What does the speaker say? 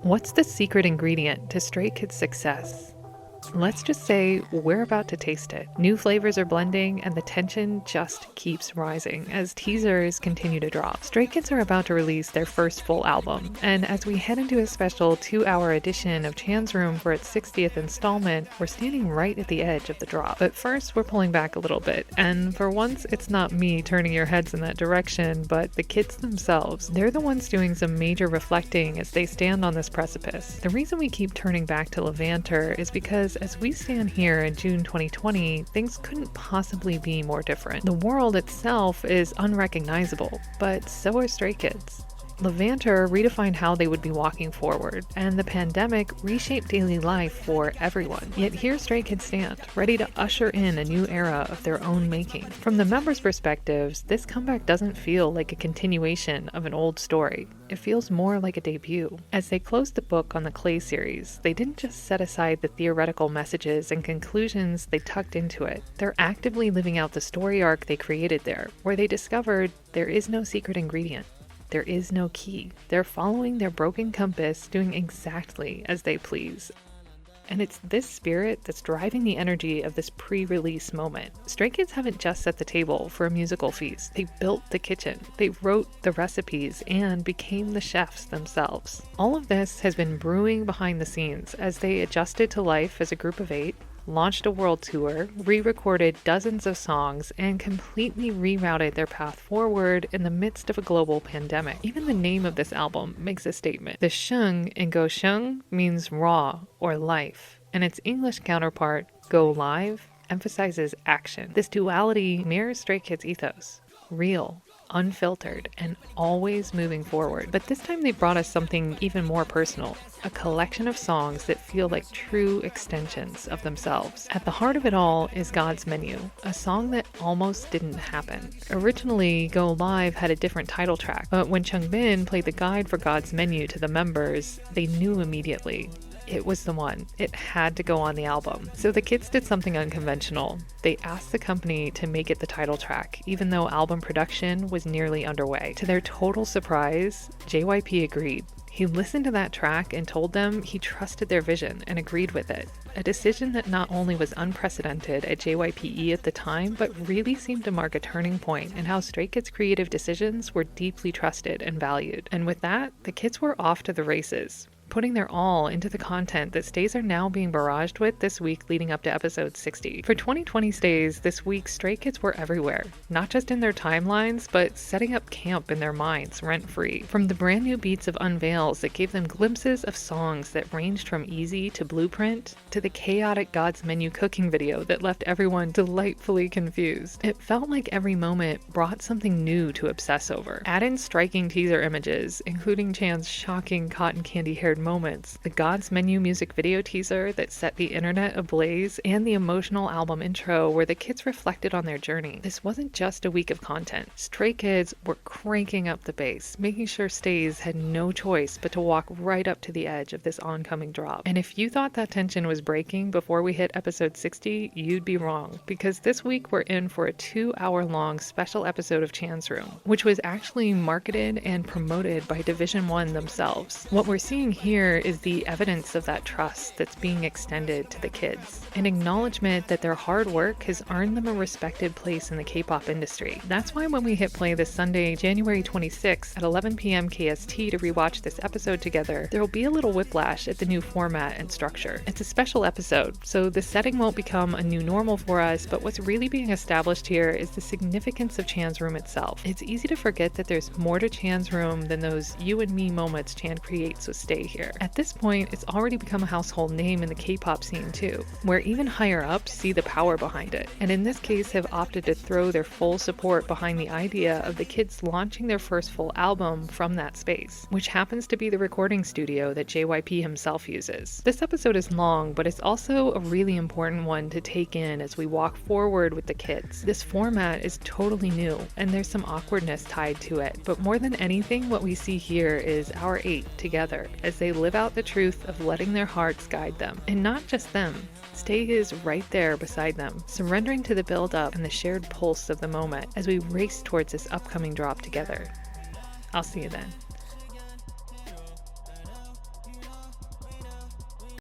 What's the secret ingredient to Stray Kids' success? Let's just say we're about to taste it. New flavors are blending and the tension just keeps rising as teasers continue to drop. Stray Kids are about to release their first full album, and as we head into a special 2-hour edition of Chan's Room for its 60th installment, we're standing right at the edge of the drop. But first, we're pulling back a little bit, and for once, it's not me turning your heads in that direction, but the kids themselves. They're the ones doing some major reflecting as they stand on this precipice. The reason we keep turning back to Levanter is because as we stand here in June 2020, things couldn't possibly be more different. The world itself is unrecognizable, but so are Stray Kids. Levanter redefined how they would be walking forward, and the pandemic reshaped daily life for everyone. Yet here Stray Kids stand, ready to usher in a new era of their own making. From the members' perspectives, this comeback doesn't feel like a continuation of an old story. It feels more like a debut. As they closed the book on the Clay series, they didn't just set aside the theoretical messages and conclusions they tucked into it. They're actively living out the story arc they created there, where they discovered there is no secret ingredient. There is no key. They're following their broken compass, doing exactly as they please. And it's this spirit that's driving the energy of this pre-release moment. Stray Kids haven't just set the table for a musical feast. They built the kitchen, they wrote the recipes, and became the chefs themselves. All of this has been brewing behind the scenes as they adjusted to life as a group of 8, launched a world tour, re-recorded dozens of songs, and completely rerouted their path forward in the midst of a global pandemic. Even the name of this album makes a statement. The sheng in Go Sheng means raw or life, and its English counterpart, Go Live, emphasizes action. This duality mirrors Stray Kids' ethos. Real, unfiltered, and always moving forward. But this time they brought us something even more personal, a collection of songs that feel like true extensions of themselves. At the heart of it all is God's Menu, a song that almost didn't happen. Originally, Go Live had a different title track, but when Changbin played the guide for God's Menu to the members, they knew immediately. It was the one. It had to go on the album. So the kids did something unconventional. They asked the company to make it the title track, even though album production was nearly underway. To their total surprise, JYP agreed. He listened to that track and told them he trusted their vision and agreed with it. A decision that not only was unprecedented at JYPE at the time, but really seemed to mark a turning point in how Stray Kids' creative decisions were deeply trusted and valued. And with that, the kids were off to the races, putting their all into the content that Stays are now being barraged with this week leading up to episode 60. For 2020 Stays, this week Stray Kids were everywhere, not just in their timelines, but setting up camp in their minds rent-free. From the brand new beats of Unveils that gave them glimpses of songs that ranged from Easy to Blueprint, to the chaotic God's Menu cooking video that left everyone delightfully confused. It felt like every moment brought something new to obsess over. Add in striking teaser images, including Chan's shocking cotton candy-haired moments, the God's Menu music video teaser that set the internet ablaze, and the emotional album intro where the kids reflected on their journey. This wasn't just a week of content. Stray Kids were cranking up the bass, making sure Stays had no choice but to walk right up to the edge of this oncoming drop. And if you thought that tension was breaking before we hit episode 60, you'd be wrong, because this week we're in for a 2-hour-long special episode of Chan's Room, which was actually marketed and promoted by Division 1 themselves. What we're seeing here is the evidence of that trust that's being extended to the kids. An acknowledgement that their hard work has earned them a respected place in the K-pop industry. That's why when we hit play this Sunday, January 26th at 11 p.m. KST to rewatch this episode together, there will be a little whiplash at the new format and structure. It's a special episode, so the setting won't become a new normal for us, but what's really being established here is the significance of Chan's Room itself. It's easy to forget that there's more to Chan's Room than those you and me moments Chan creates with Stay here. At this point, it's already become a household name in the K-pop scene too, where even higher ups see the power behind it, and in this case have opted to throw their full support behind the idea of the kids launching their first full album from that space, which happens to be the recording studio that JYP himself uses. This episode is long, but it's also a really important one to take in as we walk forward with the kids. This format is totally new, and there's some awkwardness tied to it, but more than anything, what we see here is our 8 together as they live out the truth of letting their hearts guide them. And not just them. Stay is right there beside them, surrendering to the build-up and the shared pulse of the moment as we race towards this upcoming drop together. I'll see you then.